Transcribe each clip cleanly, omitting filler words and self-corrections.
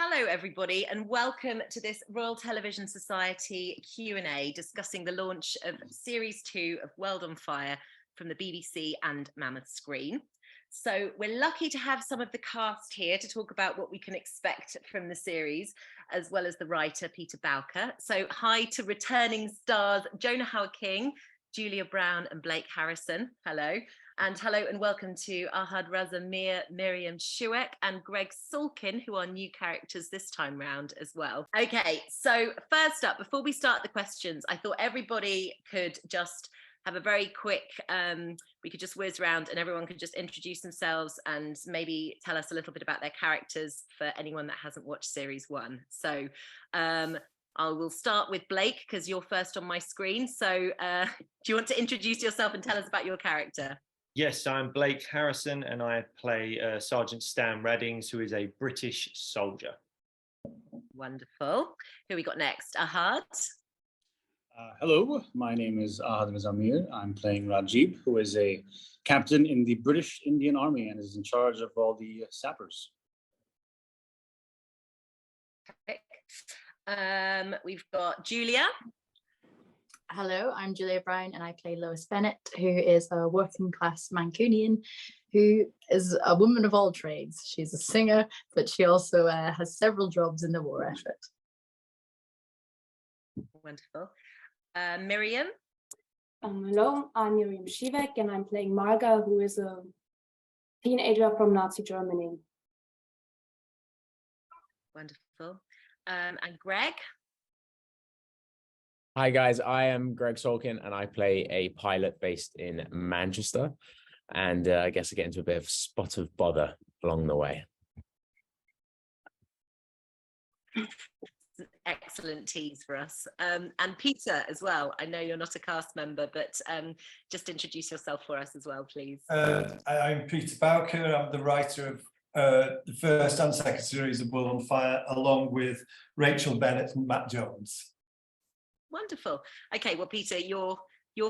Hello, everybody, and welcome to this Royal Television Society Q&A discussing the launch of Series 2 of World on Fire from the BBC and Mammoth Screen. So we're lucky to have some of the cast here to talk about what we can expect from the series, as well as the writer, Peter Bowker. So hi to returning stars Jonah Hauer-King, Julia Brown and Blake Harrison. Hello. And hello and welcome to Raza Mir, Miriam Schiweck and Gregg Sulkin, who are new characters this time round as well. Okay, so first up, before we start the questions, I thought everybody could just have a very quick, we could just whiz around and everyone could just introduce themselves and maybe tell us a little bit about their characters for anyone that hasn't watched series 1. So I will start with Blake because you're first on my screen. So do you want to introduce yourself and tell us about your character? Yes, I'm Blake Harrison and I play Sergeant Stan Reddings, who is a British soldier. Wonderful. Who we got next? Ahad? Hello, my name is Raza Mir. I'm playing Rajib, who is a captain in the British Indian Army and is in charge of all the sappers. We've got Julia. Hello, I'm Julia Brown and I play Lois Bennett, who is a working class Mancunian who is a woman of all trades. She's a singer, but she also has several jobs in the war effort. Wonderful. Miriam? Hello, I'm Miriam Schiweck and I'm playing Marga, who is a teenager from Nazi Germany. Wonderful. And Greg? Hi guys, I am Gregg Sulkin and I play a pilot based in Manchester, and I guess I get into a bit of spot of bother along the way. Excellent tease for us. And Peter as well. I know you're not a cast member, but just introduce yourself for us as well, please. I'm Peter Bowker. I'm the writer of the first and second series of World on Fire, along with Rachel Bennett and Matt Jones. Wonderful. Okay, well, Peter, you're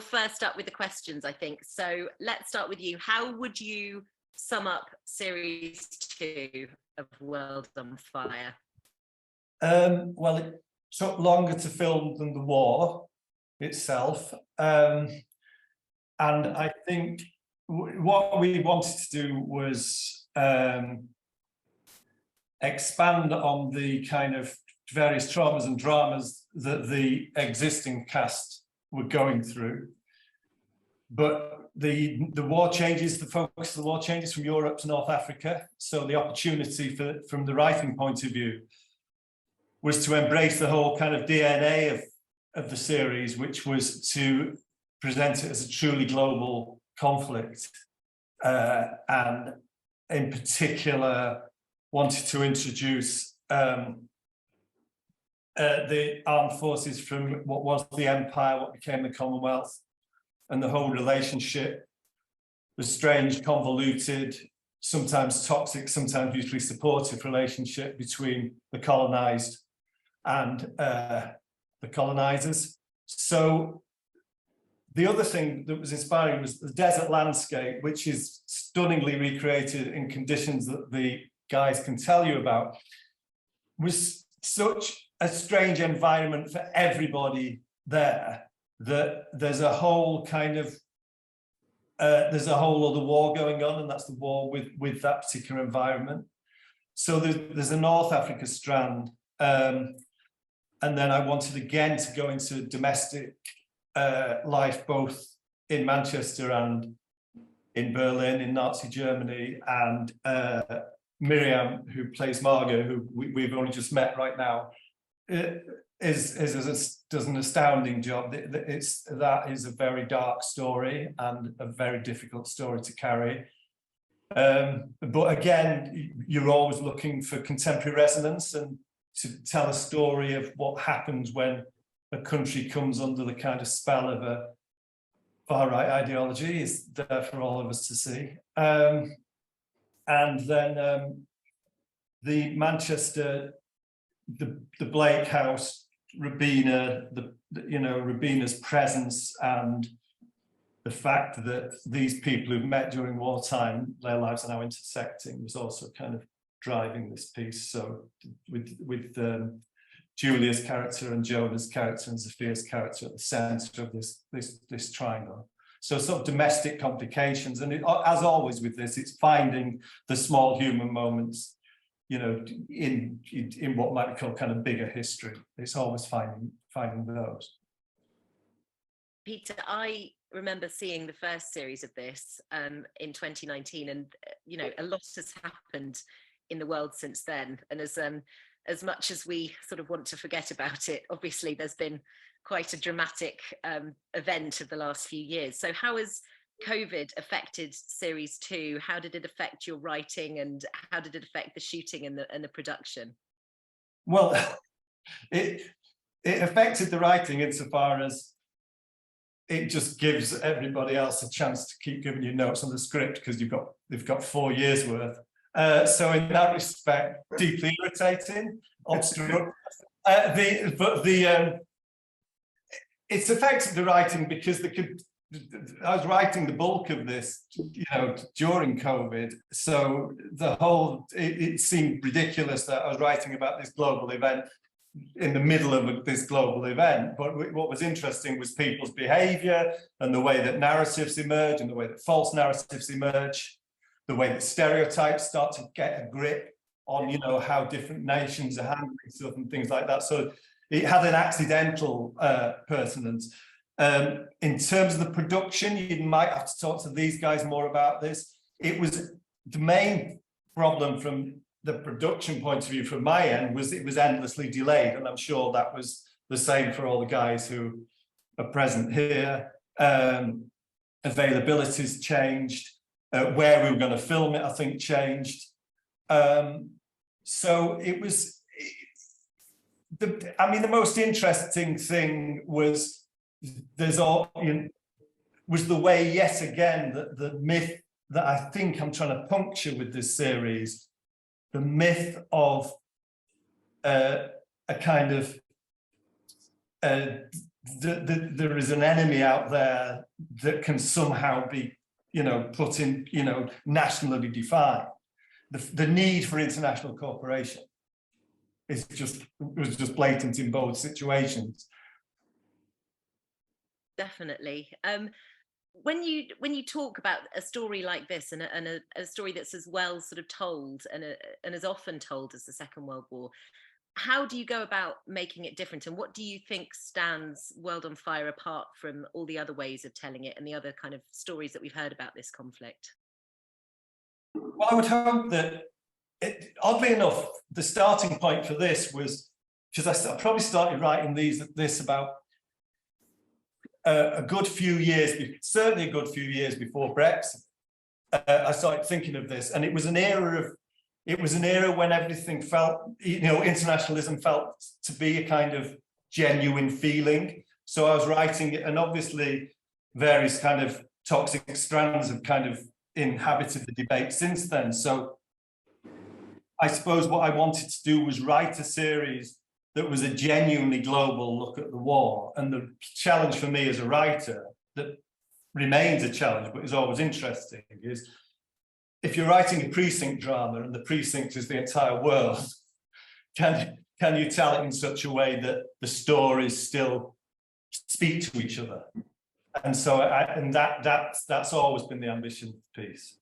first up with the questions, I think. So let's start with you. How would you sum up Series 2 of World on Fire? Well, it took longer to film than the war itself. And I think what we wanted to do was expand on the kind of various traumas and dramas that the existing cast were going through. But the war changes, the focus of the war changes from Europe to North Africa. So the opportunity from the writing point of view was to embrace the whole kind of DNA of the series, which was to present it as a truly global conflict. And in particular, wanted to introduce the armed forces from what was the Empire, what became the Commonwealth, and the whole relationship was strange, convoluted, sometimes toxic, sometimes mutually supportive relationship between the colonized and the colonizers. So the other thing that was inspiring was the desert landscape, which is stunningly recreated in conditions that the guys can tell you about, was such a strange environment for everybody there that there's a whole kind of there's a whole other war going on, and that's the war with that particular environment. So there's a North Africa strand, and then I wanted again to go into domestic life, both in Manchester and in Berlin, in Nazi Germany, and Miriam, who plays Marga, who we've only just met right now, does an astounding job. That is a very dark story and a very difficult story to carry. But again, you're always looking for contemporary resonance and to tell a story of what happens when a country comes under the kind of spell of a far-right ideology is there for all of us to see. And then the Manchester, the Blake house, Rabina, Rabina's presence, and the fact that these people who've met during wartime, their lives are now intersecting, was also kind of driving this piece. So with Julia's character and Jonah's character and Sophia's character at the centre of this triangle. So sort of domestic complications, and as always with this, it's finding the small human moments, you know, in what might be called kind of bigger history. It's always finding those. Peter, I remember seeing the first series of this in 2019, and you know, a lot has happened in the world since then. And as much as we sort of want to forget about it, obviously there's been quite a dramatic event of the last few years. So how has COVID affected series 2? How did it affect your writing, and how did it affect the shooting and the production? Well, it affected the writing insofar as it just gives everybody else a chance to keep giving you notes on the script, because they've got 4 years worth. So in that respect, deeply irritating, obstructive. It's affected the writing because I was writing the bulk of this, you know, during COVID. So it seemed ridiculous that I was writing about this global event in the middle of this global event. But what was interesting was people's behavior and the way that narratives emerge and the way that false narratives emerge, the way that stereotypes start to get a grip on, you know, how different nations are handling stuff and things like that. So it had an accidental pertinence. In terms of the production, you might have to talk to these guys more about this. It was the main problem from the production point of view from my end was it was endlessly delayed. And I'm sure that was the same for all the guys who are present here. Availability's changed. Where we were going to film it, I think, changed. So it was, the most interesting thing was was the way, yet again, that the myth that I think I'm trying to puncture with this series, the myth of a kind of there is an enemy out there that can somehow be, you know, put in, you know, nationally defined. The need for international cooperation was just blatant in both situations. Definitely. When you talk about a story like this and a story that's as well sort of told and as often told as the Second World War, how do you go about making it different, and what do you think stands World on Fire apart from all the other ways of telling it and the other kind of stories that we've heard about this conflict? Well, I would hope that, oddly enough, the starting point for this was, because I probably started writing this about a good few years, certainly a good few years before Brexit. I started thinking of this, and it was an era when everything felt, you know, internationalism felt to be a kind of genuine feeling. So I was writing it, and obviously various kind of toxic strands have kind of inhabited the debate since then. So I suppose what I wanted to do was write a series that was a genuinely global look at the war. And the challenge for me as a writer, that remains a challenge, but is always interesting, is if you're writing a precinct drama and the precinct is the entire world, can you tell it in such a way that the stories still speak to each other? And so, that's always been the ambition of the piece.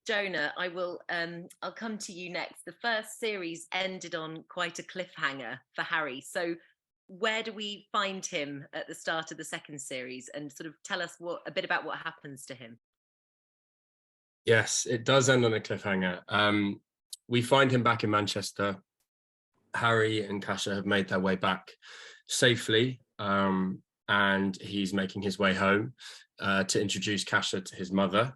Jonah, I'll come to you next. The first series ended on quite a cliffhanger for Harry. So where do we find him at the start of the second series, and sort of tell us a bit about what happens to him? Yes, it does end on a cliffhanger. We find him back in Manchester. Harry and Kasia have made their way back safely, and he's making his way home to introduce Kasia to his mother.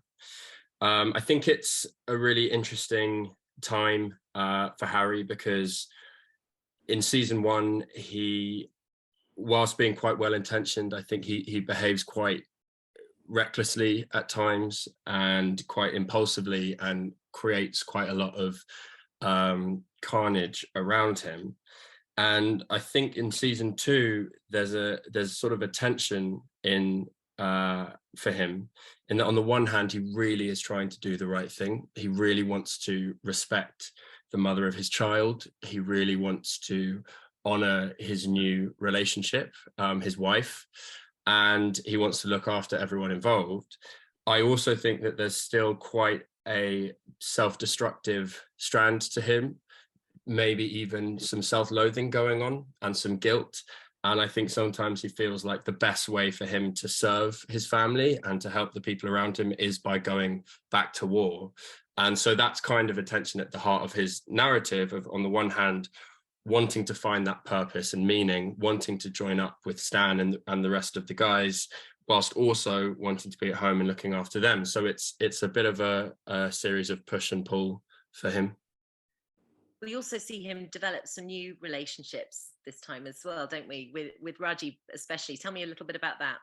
I think it's a really interesting time for Harry, because in season 1, whilst being quite well-intentioned, I think he behaves quite recklessly at times and quite impulsively, and creates quite a lot of carnage around him. And I think in season 2, there's sort of a tension in for him, in that on the one hand, he really is trying to do the right thing. He really wants to respect the mother of his child. He really wants to honor his new relationship, his wife, and he wants to look after everyone involved. I also think that there's still quite a self-destructive strand to him, maybe even some self-loathing going on and some guilt. And I think sometimes he feels like the best way for him to serve his family and to help the people around him is by going back to war. And so that's kind of a tension at the heart of his narrative of, on the one hand, wanting to find that purpose and meaning, wanting to join up with Stan and the rest of the guys, whilst also wanting to be at home and looking after them. So it's a bit of a series of push and pull for him. We also see him develop some new relationships this time as well, don't we? With Raji especially. Tell me a little bit about that.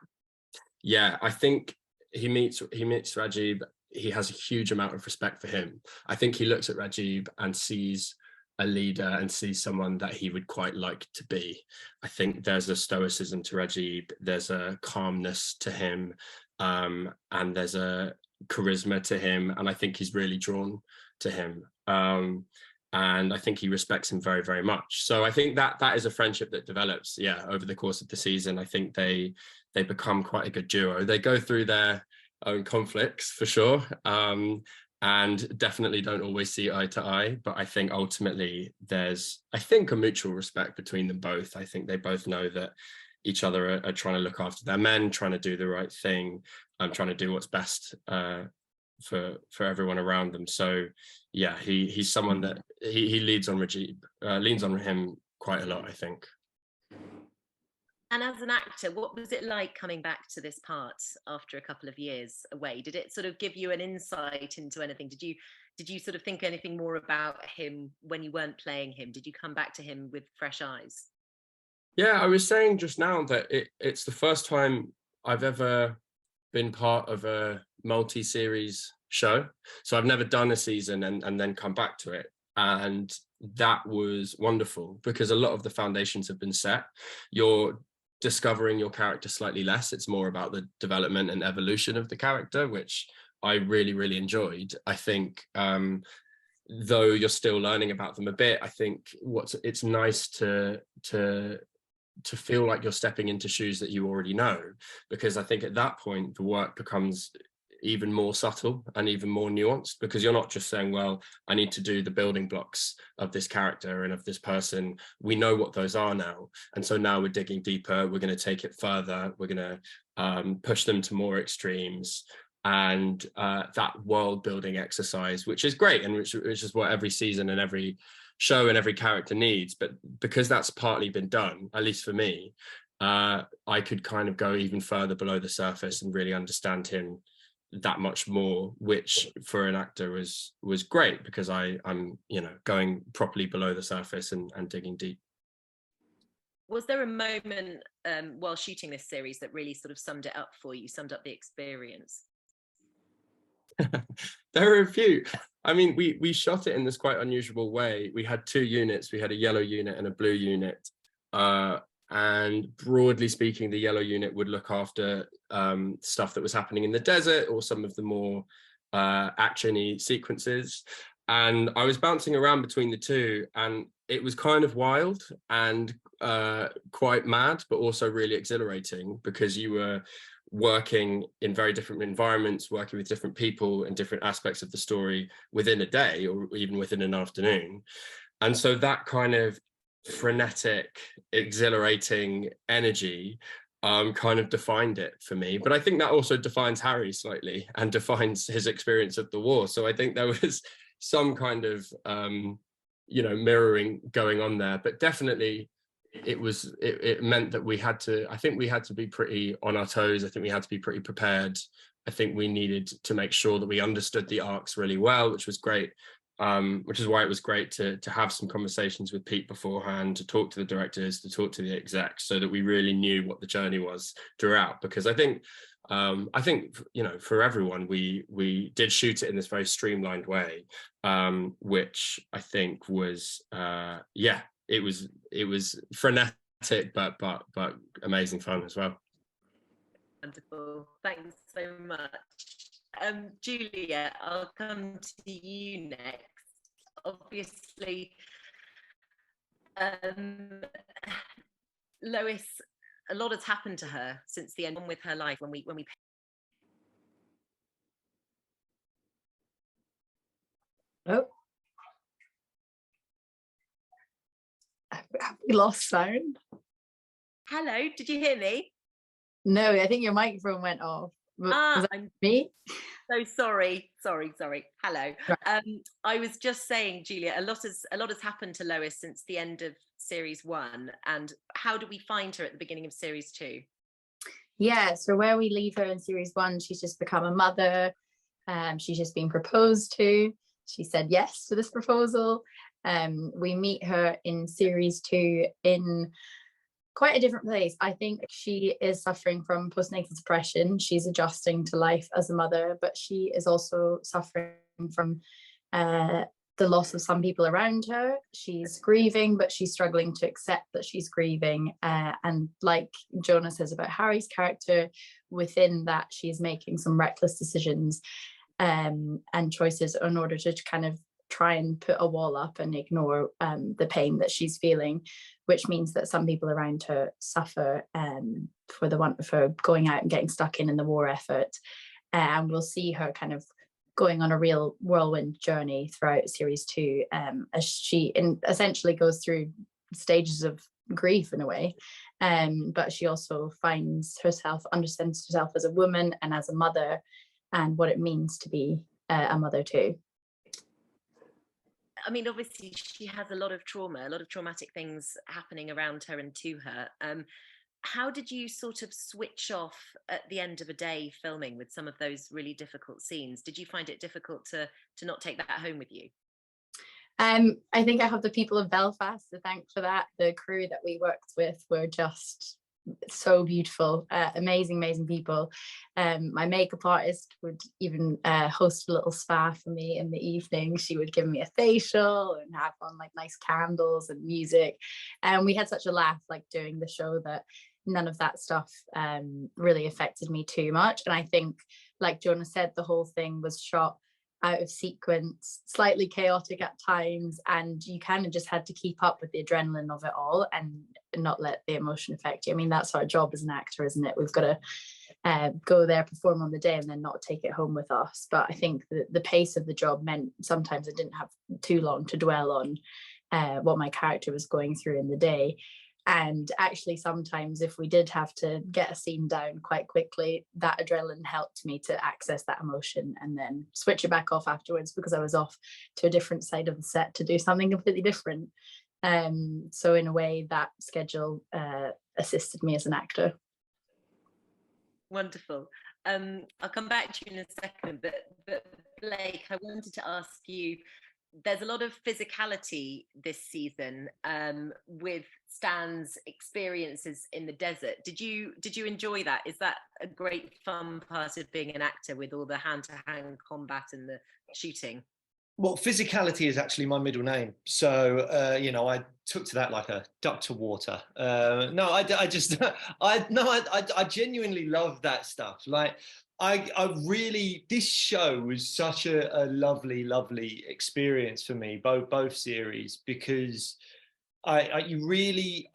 Yeah, I think he meets Rajiv. He has a huge amount of respect for him. I think he looks at Rajiv and sees a leader and sees someone that he would quite like to be. I think there's a stoicism to Rajiv, there's a calmness to him, and there's a charisma to him, and I think he's really drawn to him. And I think he respects him very, very much. So I think that is a friendship that develops, over the course of the season. I think they become quite a good duo. They go through their own conflicts for sure, and definitely don't always see eye to eye. But I think ultimately there's, a mutual respect between them both. I think they both know that each other are trying to look after their men, trying to do the right thing, trying to do what's best for everyone around them. So yeah, he's someone that he leads on Rajiv, leans on him quite a lot, I think. And as an actor, what was it like coming back to this part after a couple of years away? Did it sort of give you an insight into anything? Did you sort of think anything more about him when you weren't playing him? Did you come back to him with fresh eyes? Yeah, I was saying just now that it's the first time I've ever been part of a multi-series show. So I've never done a season and then come back to it. And that was wonderful because a lot of the foundations have been set. You're discovering your character slightly less. It's more about the development and evolution of the character, which I really, really enjoyed. I think though you're still learning about them a bit, I think it's nice to feel like you're stepping into shoes that you already know, because I think at that point the work becomes even more subtle and even more nuanced, because you're not just saying, well, I need to do the building blocks of this character and of this person. We know what those are now, and so now we're digging deeper. We're going to take it further. We're going to push them to more extremes, and that world building exercise, which is great, and which is what every season and every show and every character needs. But because that's partly been done, at least for me, I could kind of go even further below the surface and really understand him that much more, which for an actor was great, because I'm going properly below the surface and digging deep. Was there a moment while shooting this series that really sort of summed it up for you, summed up the experience? There are a few. I mean, we shot it in this quite unusual way. We had two units. We had a yellow unit and a blue unit. And broadly speaking, the yellow unit would look after stuff that was happening in the desert or some of the more action-y sequences. And I was bouncing around between the two, and it was kind of wild and quite mad, but also really exhilarating, because you were working in very different environments, working with different people and different aspects of the story within a day or even within an afternoon. And so that kind of frenetic, exhilarating energy kind of defined it for me. But I think that also defines Harry slightly and defines his experience of the war. So I think there was some kind of mirroring going on there, but definitely it meant that we had to be pretty on our toes. I think we had to be pretty prepared. I think we needed to make sure that we understood the arcs really well, which was great. Which is why it was great to have some conversations with Pete beforehand, to talk to the directors, to talk to the execs, so that we really knew what the journey was throughout. Because I think for everyone, we did shoot it in this very streamlined way, which I think was it was frenetic but amazing fun as well. Wonderful. Thanks so much. Julia, I'll come to you next. Obviously, Lois, a lot has happened to her since the end with her life when we Oh, have we lost sound? Hello, did you hear me? No, I think your microphone went off. Was that I'm me? so sorry. Hello. Right. I was just saying, Julia, a lot has happened to Lois since the end of series 1. And how do we find her at the beginning of series 2? Yeah, so where we leave her in series 1, she's just become a mother. She's just been proposed to. She said yes to this proposal. We meet her in series 2 in quite a different place. I think she is suffering from postnatal depression. She's adjusting to life as a mother, but she is also suffering from the loss of some people around her. She's grieving, but she's struggling to accept that she's grieving. And like Jonah says about Harry's character, within that, she's making some reckless decisions and choices in order to kind of try and put a wall up and ignore the pain that she's feeling, which means that some people around her suffer for the want of her going out and getting stuck in the war effort. And we'll see her kind of going on a real whirlwind journey throughout series 2 as she essentially goes through stages of grief in a way. But she also finds herself, understands herself as a woman and as a mother and what it means to be a mother too. I mean, obviously, she has a lot of trauma, a lot of traumatic things happening around her and to her. How did you sort of switch off at the end of a day filming with some of those really difficult scenes? Did you find it difficult to not take that home with you? I think I have the people of Belfast to thank for that. The crew that we worked with were just so beautiful, amazing people. My makeup artist would even host a little spa for me in the evening. She would give me a facial and have on like nice candles and music, and we had such a laugh like doing the show that none of that stuff really affected me too much. And I think, like Jonah said, the whole thing was shot out of sequence, slightly chaotic at times, and you kind of just had to keep up with the adrenaline of it all and not let the emotion affect you. I mean, that's our job as an actor, isn't it? We've got to go there, perform on the day, and then not take it home with us. But I think the pace of the job meant sometimes I didn't have too long to dwell on what my character was going through in the day. And actually, sometimes if we did have to get a scene down quite quickly, that adrenaline helped me to access that emotion and then switch it back off afterwards, because I was off to a different side of the set to do something completely different. So in a way, that schedule assisted me as an actor. Wonderful. I'll come back to you in a second, but Blake, I wanted to ask you, there's a lot of physicality this season with Stan's experiences in the desert. Did you enjoy that? Is that a great fun part of being an actor, with all the hand-to-hand combat and the shooting? Well, Physicality is actually my middle name, so I took to that like a duck to water. I genuinely love that stuff. Like, I really, this show was such a lovely experience for me, both series, because I really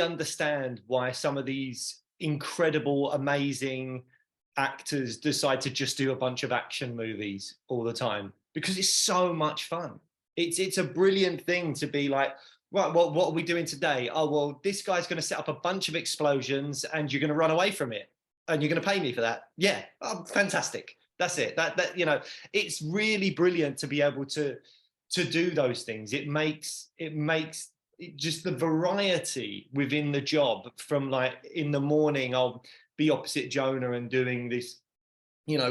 understand why some of these incredible, amazing actors decide to just do a bunch of action movies all the time, because it's so much fun. It's a brilliant thing to be like, right, what are we doing today? Oh, well, this guy's going to set up a bunch of explosions and you're going to run away from it. And you're going to pay me for that? Yeah, oh, fantastic. That's it. That it's really brilliant to be able to do those things. It makes just the variety within the job. From like in the morning, I'll be opposite Jonah and doing this,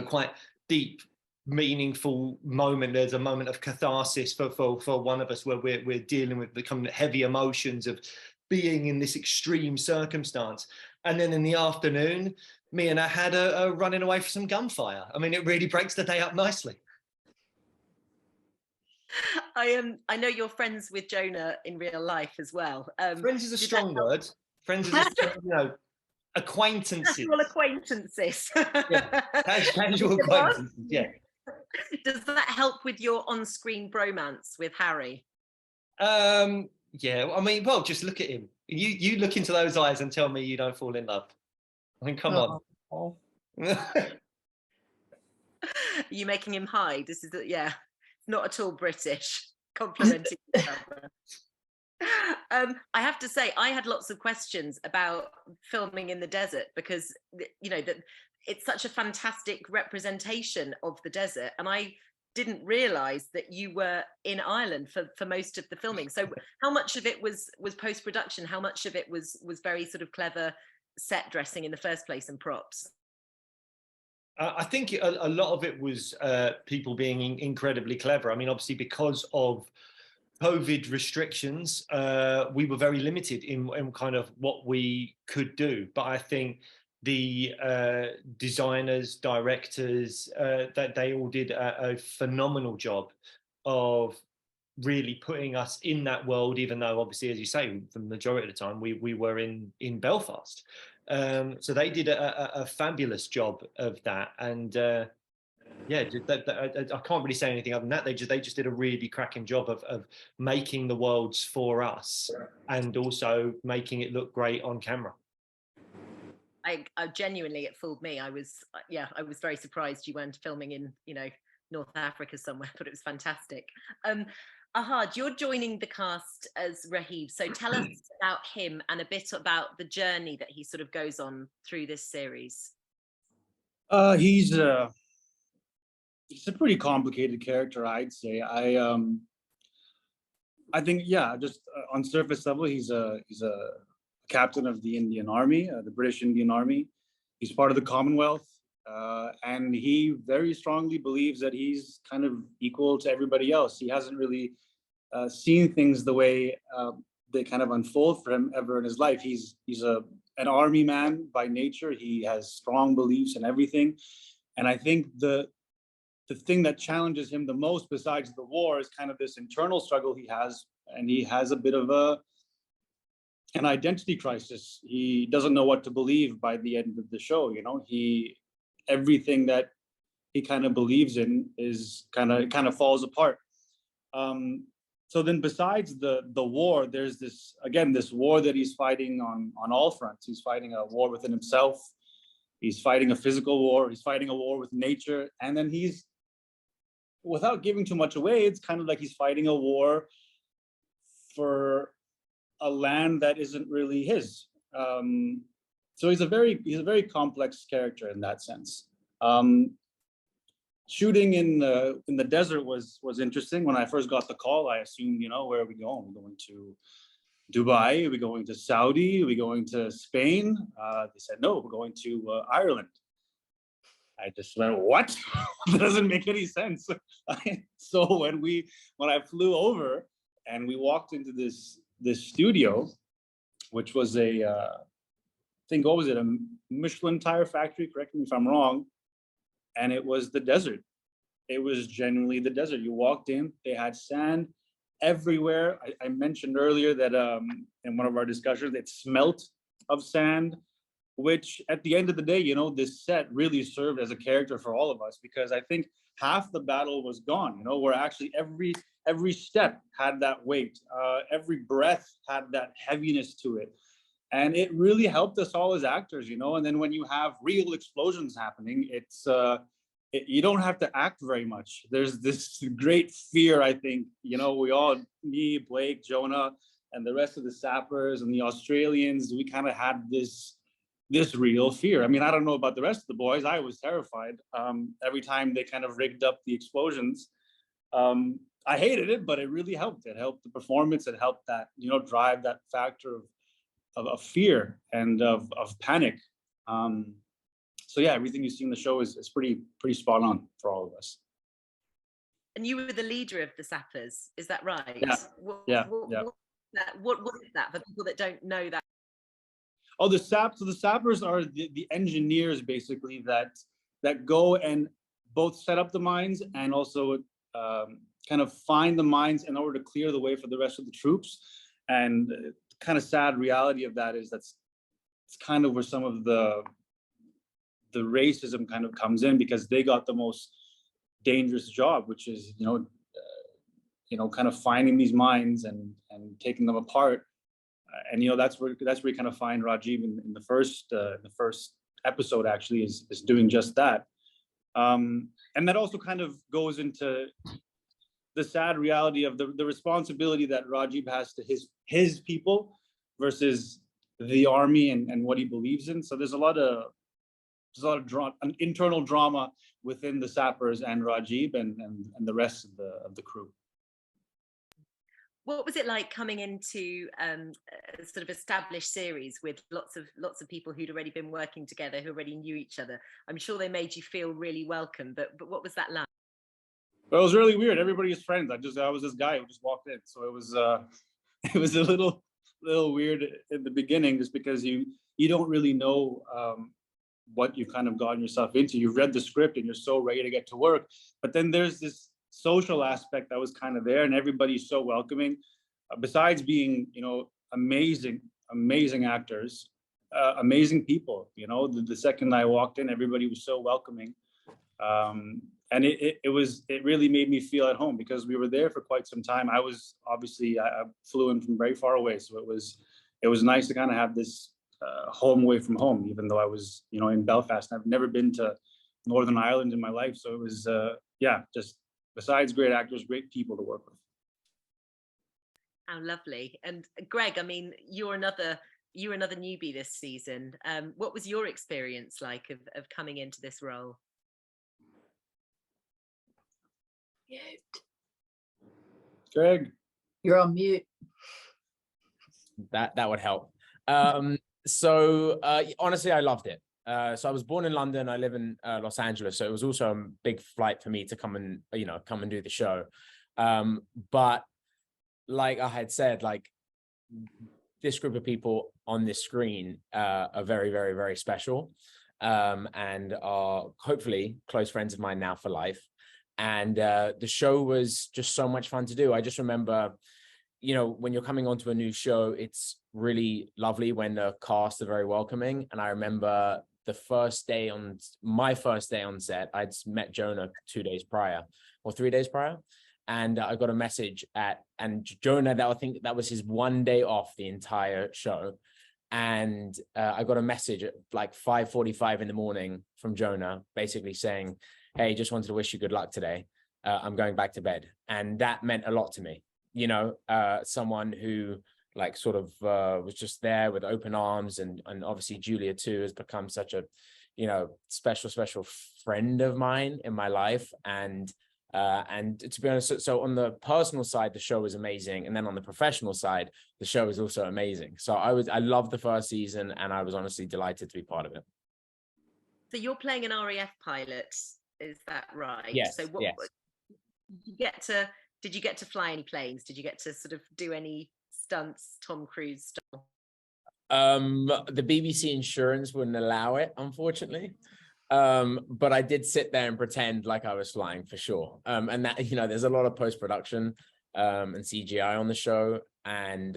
quite deep, meaningful moment. There's a moment of catharsis for one of us where we're dealing with becoming heavy emotions of being in this extreme circumstance. And then in the afternoon, me and I had a running away for some gunfire. I mean, it really breaks the day up nicely. I know you're friends with Jonah in real life as well. Friends is a strong word. Friends is a acquaintances. Casual acquaintances. Yeah, casual acquaintances. Yeah. Does that help with your on-screen bromance with Harry? Yeah, I mean, well, just look at him. You look into those eyes and tell me you don't fall in love. I mean, come on. Are you making him hide? This is yeah, not at all British. Complimenting each other. I have to say, I had lots of questions about filming in the desert because you know that it's such a fantastic representation of the desert, and I didn't realize that you were in Ireland for most of the filming. So how much of it was post-production? How much of it was very sort of clever set dressing in the first place and props? I think a lot of it was people being incredibly clever. I mean, obviously, because of COVID restrictions, we were very limited in kind of what we could do. But I think the designers, directors, that they all did a phenomenal job of really putting us in that world, even though obviously, as you say, the majority of the time we were in Belfast. So they did a fabulous job of that, and yeah, I can't really say anything other than that. They just did a really cracking job of making the worlds for us, and also making it look great on camera. I genuinely, it fooled me. I was very surprised you weren't filming in, you know, North Africa somewhere, but it was fantastic. Ahad, you're joining the cast as Rahib, so tell us about him and a bit about the journey that he sort of goes on through this series. He's a pretty complicated character, I'd say. I think, yeah, just on surface level, he's a captain of the Indian Army, the British Indian Army. He's part of the Commonwealth, and he very strongly believes that he's kind of equal to everybody else. He hasn't really seen things the way they kind of unfold for him ever in his life. He's an army man by nature. He has strong beliefs in everything, and I think the thing that challenges him the most, besides the war, is kind of this internal struggle he has, and he has a bit of an identity crisis. He doesn't know what to believe by the end of the show. You know, everything that he kind of believes in is kind of falls apart. So then, besides the war, there's this war that he's fighting on all fronts. He's fighting a war within himself. He's fighting a physical war. He's fighting a war with nature, and then he's, without giving too much away, it's kind of like he's fighting a war for a land that isn't really his. So he's a very complex character in that sense. Shooting in the desert was interesting. When I first got the call, I assumed, you know, where are we going? We're going to Dubai? Are we going to Saudi? Are we going to Spain? They said, no, we're going to Ireland. I just went, what? That doesn't make any sense. So when I flew over and we walked into this studio, which was a Michelin tire factory, correct me if I'm wrong, and it was the desert. It was genuinely the desert. You walked in, they had sand everywhere. I mentioned earlier that in one of our discussions, it smelt of sand, which at the end of the day, you know, this set really served as a character for all of us, because I think half the battle was gone. You know, where actually every step had that weight, every breath had that heaviness to it. And it really helped us all as actors, you know. And then when you have real explosions happening, you don't have to act very much. There's this great fear, I think, you know, we all, me, Blake, Jonah, and the rest of the sappers and the Australians, we kind of had this real fear. I mean, I don't know about the rest of the boys. I was terrified every time they kind of rigged up the explosions. I hated it, but it really helped. It helped the performance. It helped that, you know, drive that factor of fear and of panic. So yeah, everything you see in the show is pretty spot on for all of us. And you were the leader of the sappers, is that right? Yeah. Yeah. What is that for people that don't know that? Oh, the sappers are the engineers basically that go and both set up the mines and also kind of find the mines in order to clear the way for the rest of the troops. And kind of sad reality of that is that's it's kind of where some of the racism kind of comes in, because they got the most dangerous job, which is, kind of finding these minds and taking them apart. And that's where you kind of find Rajiv in the first episode actually is doing just that. And that also kind of goes into the sad reality of the responsibility that Rajiv has to his people versus the army and what he believes in. So there's a lot of an internal drama within the sappers and Rajiv and the rest of the crew. What was it like coming into a sort of established series with lots of people who'd already been working together, who already knew each other? I'm sure they made you feel really welcome, but what was that like? Well, it was really weird. Everybody was friends. I was this guy who just walked in, so it was a little weird in the beginning, just because you don't really know what you've kind of gotten yourself into. You've read the script and you're so ready to get to work, but then there's this social aspect that was kind of there, and everybody's so welcoming. Besides being, amazing actors, amazing people. The second I walked in, everybody was so welcoming, and it really made me feel at home, because we were there for quite some time. I flew in from very far away, so it was nice to kind of have this home away from home, even though I was in Belfast. I've never been to Northern Ireland in my life, so it was just. Besides great actors, great people to work with. How lovely. And Gregg, I mean, you're another newbie this season. What was your experience like of coming into this role? Gregg, you're on mute. That would help. So honestly, I loved it. So I was born in London. I live in Los Angeles, so it was also a big flight for me to come and do the show. But like I had said, like this group of people on this screen are very, very, very special, and are hopefully close friends of mine now for life. And the show was just so much fun to do. I just remember, when you're coming onto a new show, it's really lovely when the cast are very welcoming. And I remember my first day on set, I'd met Jonah 2 days prior or 3 days prior. And I got a message and Jonah, I think that was his one day off the entire show. And I got a message at like 5:45 in the morning from Jonah, basically saying, "Hey, just wanted to wish you good luck today. I'm going back to bed." And that meant a lot to me. Someone who like sort of was just there with open arms, and obviously Julia too has become such a special friend of mine in my life. And to be honest, so on the personal side the show was amazing, and then on the professional side the show is also amazing. So I loved the first season, and I was honestly delighted to be part of it. So you're playing an RAF pilot, is that right? Yes. So yes. Did you get to fly any planes? Did you get to sort of do any stunts, Tom Cruise style? The BBC insurance wouldn't allow it, unfortunately. But I did sit there and pretend like I was flying for sure. And that, there's a lot of post-production and CGI on the show. And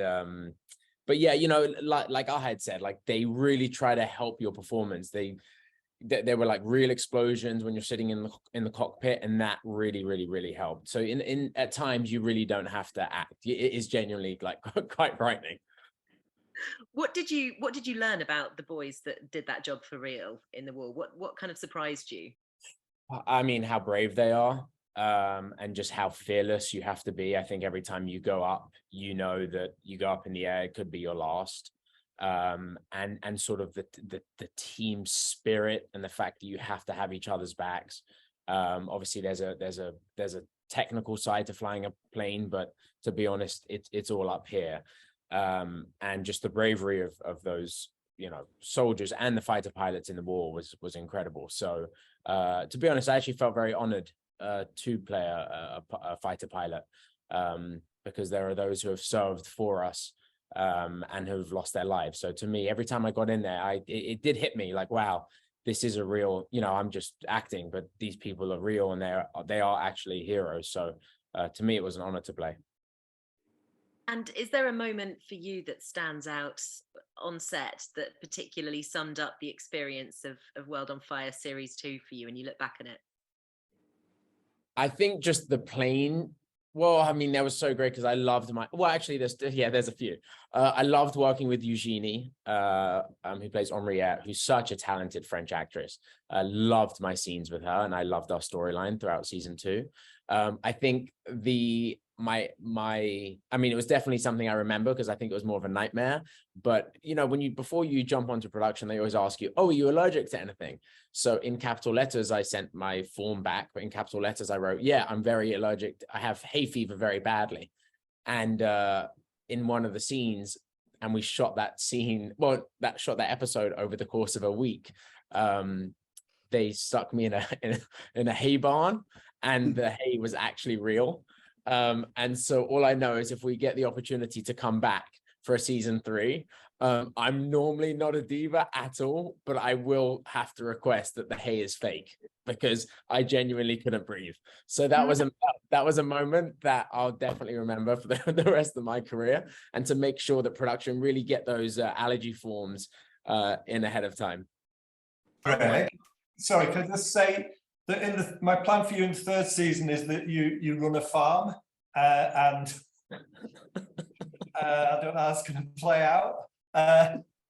but yeah, like I had said, like they really try to help your performance. There were like real explosions when you're sitting in the cockpit, and that really helped. So in at times you really don't have to act. It is genuinely like quite frightening. What did you learn about the boys that did that job for real in the war? What kind of surprised you? I mean, how brave they are, and just how fearless you have to be. I think every time you go up, that you go up in the air, it could be your last. And sort of the team spirit, and the fact that you have to have each other's backs. Obviously there's a technical side to flying a plane, but to be honest, it's all up here. And just the bravery of those soldiers and the fighter pilots in the war was incredible. So to be honest, I actually felt very honored to play a fighter pilot, because there are those who have served for us and who've lost their lives. So to me, every time I got in there, it did hit me like, wow, this is a real, I'm just acting, but these people are real, and they are actually heroes. So to me, it was an honor to play. And is there a moment for you that stands out on set that particularly summed up the experience of World on Fire Series 2 for you when you look back at it? I think just the plane. Well, I mean, that was so great because I loved actually, there's a few. I loved working with Eugenie, who plays Henriette, who's such a talented French actress. I loved my scenes with her, and I loved our storyline throughout season 2. I think I mean, it was definitely something I remember because I think it was more of a nightmare. But, you know, before you jump onto production, they always ask you, oh, are you allergic to anything? So in capital letters, I sent my form back, but in capital letters, I wrote, yeah, I'm very allergic. I have hay fever very badly. And in one of the scenes, and we shot that scene, that episode over the course of a week. They stuck me in a hay barn, and the hay was actually real. And so all I know is if we get the opportunity to come back for a season 3, I'm normally not a diva at all, but I will have to request that the hay is fake because I genuinely couldn't breathe. So that was a moment that I'll definitely remember for the rest of my career, and to make sure that production really get those allergy forms in ahead of time. Greg, sorry, can I just say that my plan for you in the 3rd season is that you run a farm, and I don't know how it's going to play out.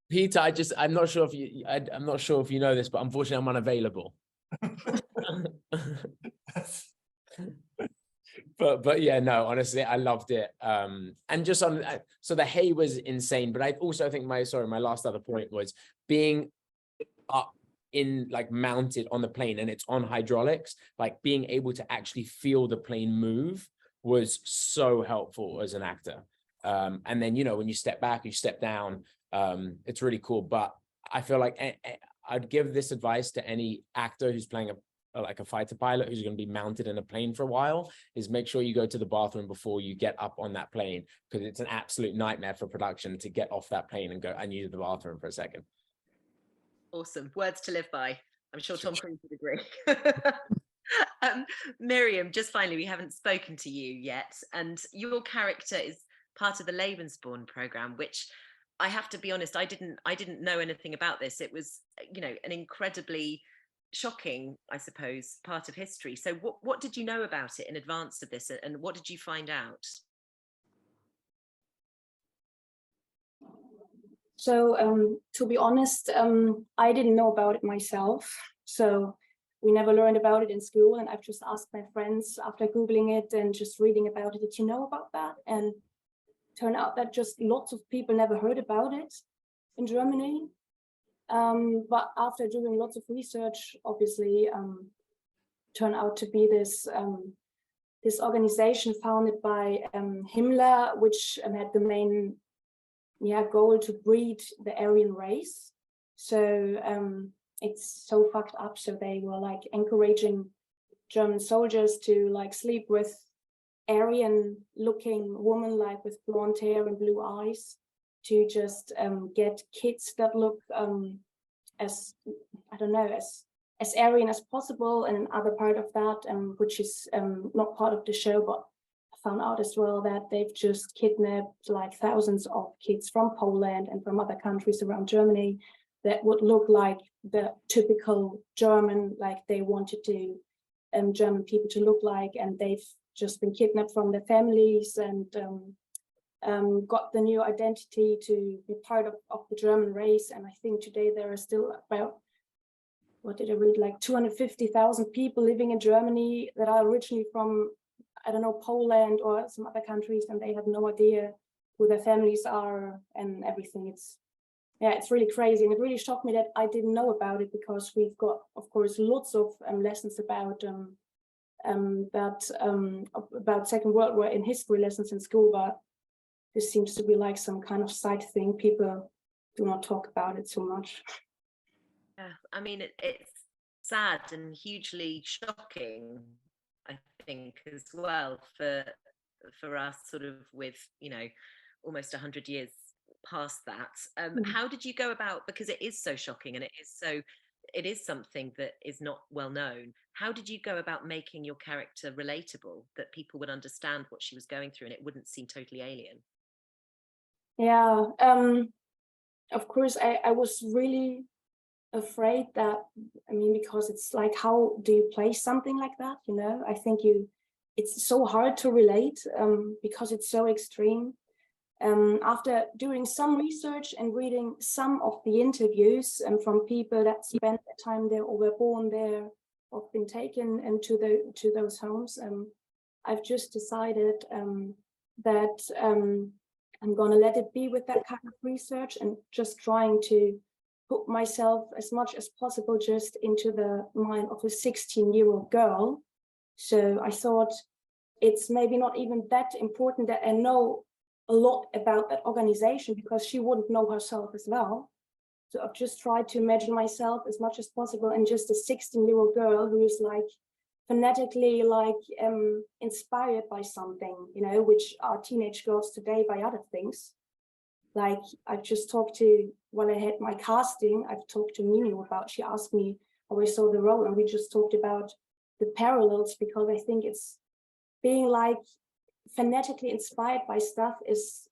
Peter, I'm not sure if you know this, but unfortunately I'm unavailable. but yeah, no, honestly, I loved it. And just so the hay was insane, but I also think my last other point was being up in mounted on the plane, and it's on hydraulics, being able to actually feel the plane move was so helpful as an actor. And then, when you step back, you step down, it's really cool. But I feel like I'd give this advice to any actor who's playing a fighter pilot who's going to be mounted in a plane for a while, is make sure you go to the bathroom before you get up on that plane, because it's an absolute nightmare for production to get off that plane and go, I need the bathroom for a second. Awesome. Words to live by. I'm sure Tom Cruise would agree. Miriam, just finally, we haven't spoken to you yet, and your character is part of the Lebensborn program, which I have to be honest, I didn't know anything about this. It was, an incredibly shocking, I suppose, part of history. So what did you know about it in advance of this, and what did you find out? So to be honest, I didn't know about it myself. So we never learned about it in school, and I've just asked my friends after Googling it and just reading about it, did you know about that? And turned out that just lots of people never heard about it in Germany. But after doing lots of research, obviously, turned out to be this organization founded by Himmler, which had the main goal to breed the Aryan race. So it's so fucked up. So they were encouraging German soldiers to sleep with Aryan looking women, with blonde hair and blue eyes, to just get kids that look as Aryan as possible. And another part of that, which is not part of the show, but I found out as well that they've just kidnapped thousands of kids from Poland and from other countries around Germany that would look like the typical German, they wanted to German people to look like, and they've just been kidnapped from their families and got the new identity to be part of the German race. And I think today there are still about, what did I read, 250,000 people living in Germany that are originally from, I don't know, Poland or some other countries, and they have no idea who their families are and everything. It's really crazy, and it really shocked me that I didn't know about it, because we've got, of course, lots of lessons about Second World War in history lessons in school, but this seems to be some kind of side thing. People do not talk about it so much. Yeah, I mean, it's sad and hugely shocking, I think, as well, for us, sort of with almost 100 years past that. How did you go about, because it is so shocking and it is something that is not well known, how did you go about making your character relatable, that people would understand what she was going through and it wouldn't seem totally alien? Yeah, of course, I was really afraid that, I mean, because it's like, how do you play something like that? You know, I think it's so hard to relate because it's so extreme. After doing some research and reading some of the interviews from people that spent their time there or were born there or been taken into to those homes, I've just decided that I'm gonna let it be with that kind of research and just trying to put myself as much as possible just into the mind of a 16-year-old girl. So I thought it's maybe not even that important that I know a lot about that organization, because she wouldn't know herself as well. So I've just tried to imagine myself as much as possible and just a 16-year-old girl who is like fanatically like inspired by something, you know, which are teenage girls today by other things. Like I've just talked to, when I had my casting, I've talked to Mimi about, she asked me how I saw the role, and we just talked about the parallels, because I think it's being like fanatically inspired by stuff is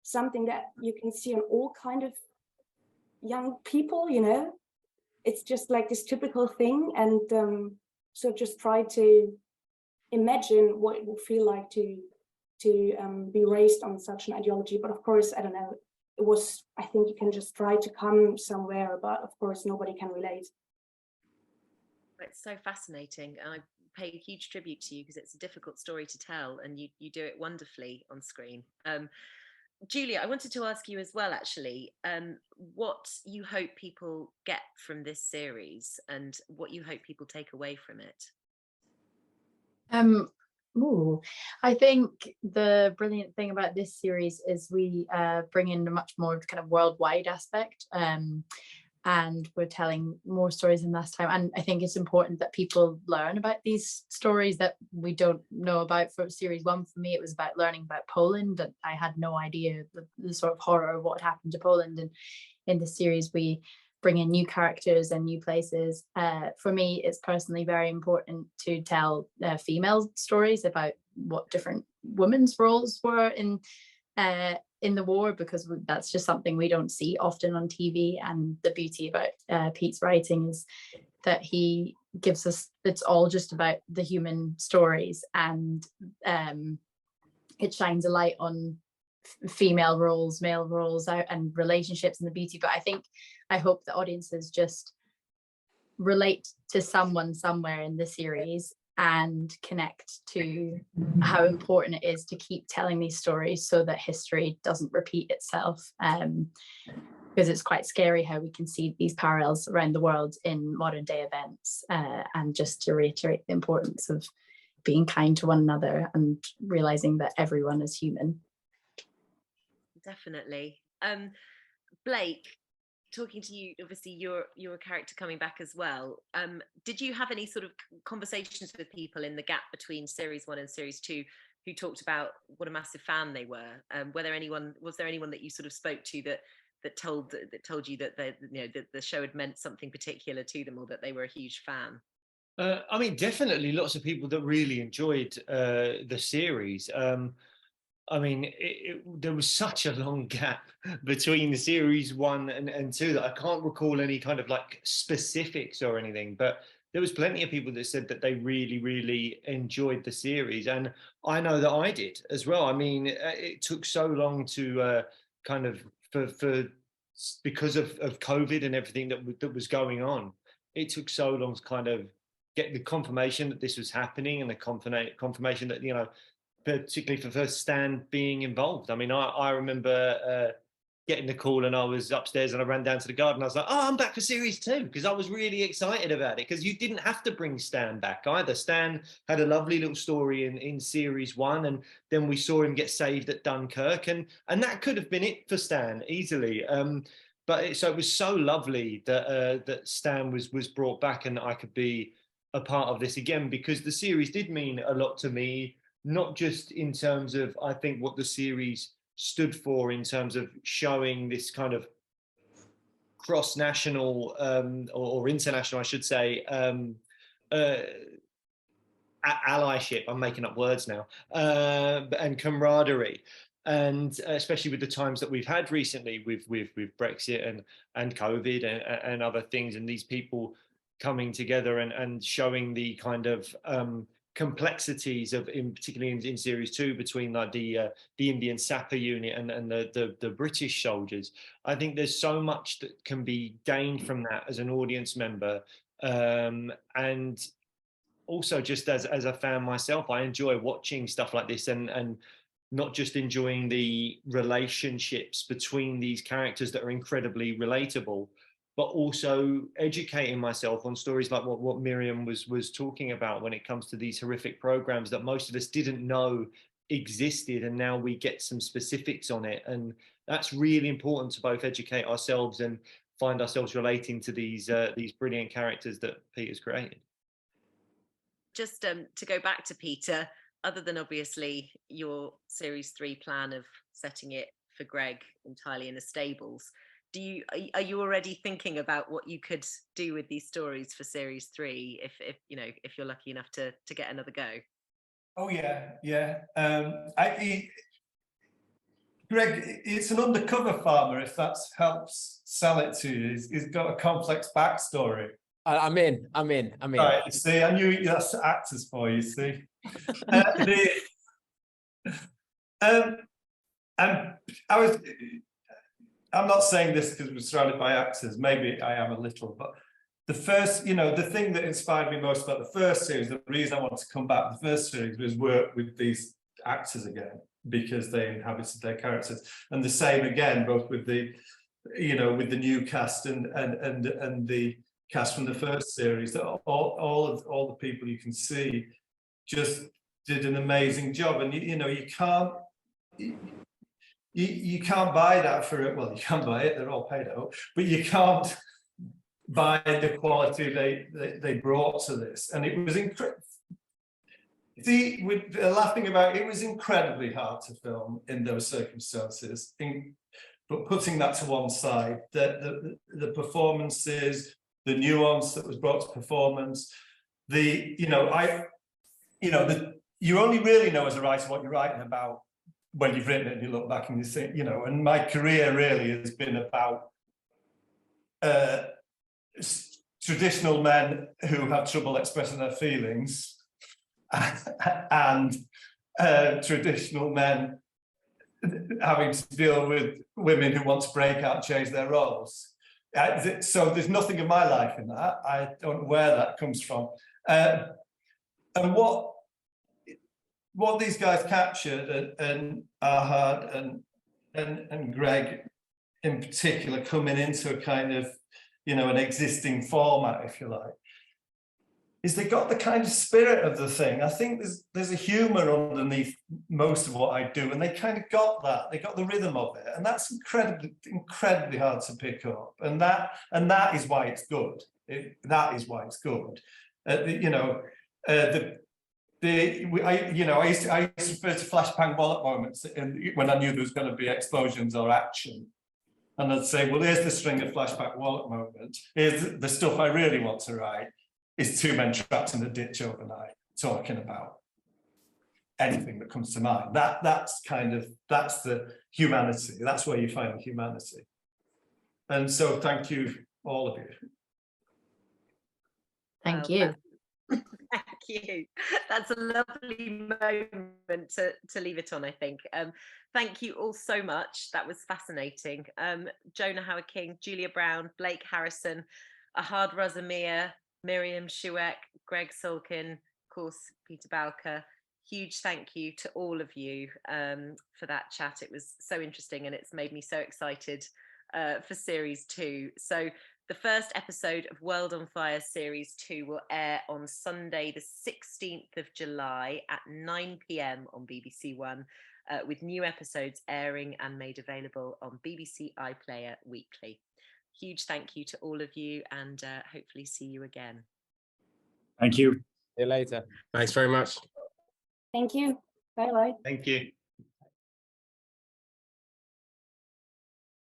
something that you can see in all kind of young people, you know. It's just like this typical thing, and so just try to imagine what it would feel like to be raised on such an ideology. But of course, I don't know, it was, I think you can just try to come somewhere, but of course nobody can relate. It's so fascinating. I pay a huge tribute to you because it's a difficult story to tell, and you do it wonderfully on screen. Julia, I wanted to ask you as well, actually, what you hope people get from this series and what you hope people take away from it. I think the brilliant thing about this series is we bring in a much more kind of worldwide aspect, and we're telling more stories than last time. And I think it's important that people learn about these stories that we don't know about. For series 1, for me, it was about learning about Poland, and I had no idea the sort of horror of what happened to Poland. And in the series, we bring in new characters and new places. For me, it's personally very important to tell female stories about what different women's roles were in the war, because that's just something we don't see often on TV. And the beauty about Pete's writing is that he gives us, it's all just about the human stories, and it shines a light on female roles, male roles out, and relationships and the beauty. But I hope the audiences just relate to someone somewhere in the series and connect to how important it is to keep telling these stories so that history doesn't repeat itself, because it's quite scary how we can see these parallels around the world in modern day events, and just to reiterate the importance of being kind to one another and realizing that everyone is human. Definitely. Blake, talking to you, obviously you're a character coming back as well. Did you have any sort of conversations with people in the gap between series 1 and series 2 who talked about what a massive fan they were? Was there anyone that you sort of spoke to that told you that the show had meant something particular to them, or that they were a huge fan? I mean, definitely lots of people that really enjoyed the series. I mean, there was such a long gap between the series 1 and 2 that I can't recall any kind of like specifics or anything, but there was plenty of people that said that they really, really enjoyed the series. And I know that I did as well. I mean, it took so long to kind of, because of COVID and everything that was going on, it took so long to kind of get the confirmation that this was happening, and the confirmation that, you know, particularly for Stan being involved. I mean, I remember getting the call, and I was upstairs and I ran down to the garden. I was like, oh, I'm back for series 2, because I was really excited about it, because you didn't have to bring Stan back either. Stan had a lovely little story in series 1, and then we saw him get saved at Dunkirk, and that could have been it for Stan easily. But so it was so lovely that that Stan was brought back, and I could be a part of this again, because the series did mean a lot to me. Not just in terms of, I think, what the series stood for in terms of showing this kind of cross-national or international, I should say, allyship. I'm making up words now, and camaraderie. and especially with the times that we've had recently with Brexit and COVID and other things, and these people coming together and showing the kind of complexities of, particularly in series 2, between like the Indian Sapper unit and the British soldiers. I think there's so much that can be gained from that as an audience member, and also just as a fan myself, I enjoy watching stuff like this and not just enjoying the relationships between these characters that are incredibly relatable, but also educating myself on stories like what Miriam was talking about when it comes to these horrific programs that most of us didn't know existed, and now we get some specifics on it. And that's really important to both educate ourselves and find ourselves relating to these brilliant characters that Peter's created. Just to go back to Peter, other than obviously your series 3 plan of setting it for Gregg entirely in the stables, are you already thinking about what you could do with these stories for series 3 if you're lucky enough to get another go? Oh yeah. Gregg, it's an undercover farmer, if that helps sell it to you. He's got a complex backstory. I'm in. Right, you see, I knew that's actors for you, see. I'm not saying this because we're surrounded by actors, maybe I am a little, but the first, the thing that inspired me most about the first series, the reason I wanted to come back to the first series, was work with these actors again, because they inhabited their characters. And the same again, both with the, with the new cast and the cast from the first series, that all the people you can see just did an amazing job. And you can't buy that for it. Well, you can buy it; they're all paid out, but you can't buy the quality they brought to this. And it was incredible. See, with laughing about it, was incredibly hard to film in those circumstances. But putting that to one side, the performances, the nuance that was brought to performance, you only really know as a writer what you're writing about when you've written it and you look back and you think, and my career really has been about traditional men who have trouble expressing their feelings and traditional men having to deal with women who want to break out and change their roles. So there's nothing in my life in that. I don't know where that comes from. And what these guys captured, and Ahad and Gregg in particular, coming into a kind of, an existing format, if you like, is they got the kind of spirit of the thing. I think there's a humor underneath most of what I do, and they kind of got that. They got the rhythm of it, and that's incredibly hard to pick up. And that is why it's good. That is why it's good. I used to refer to flashbang bollock moments when I knew there was going to be explosions or action. And I'd say, well, here's the string of flashback bollock moment. Here's the stuff I really want to write. Is 2 men trapped in a ditch overnight talking about anything that comes to mind. That's the humanity. That's where you find the humanity. And so thank you, all of you. Thank you. Thank you. That's a lovely moment to leave it on, I think. Thank you all so much. That was fascinating. Jonah Hauer-King, Julia Brown, Blake Harrison, Ahad Raza Mir, Miriam Schiweck, Gregg Sulkin, of course, Peter Bowker. Huge thank you to all of you for that chat. It was so interesting, and it's made me so excited for series 2. So the first episode of World on Fire series 2 will air on Sunday, the 16th of July at 9 p.m. on BBC One, with new episodes airing and made available on BBC iPlayer weekly. Huge thank you to all of you, and hopefully see you again. Thank you. See you later. Thanks very much. Thank you. Bye-bye. Thank you.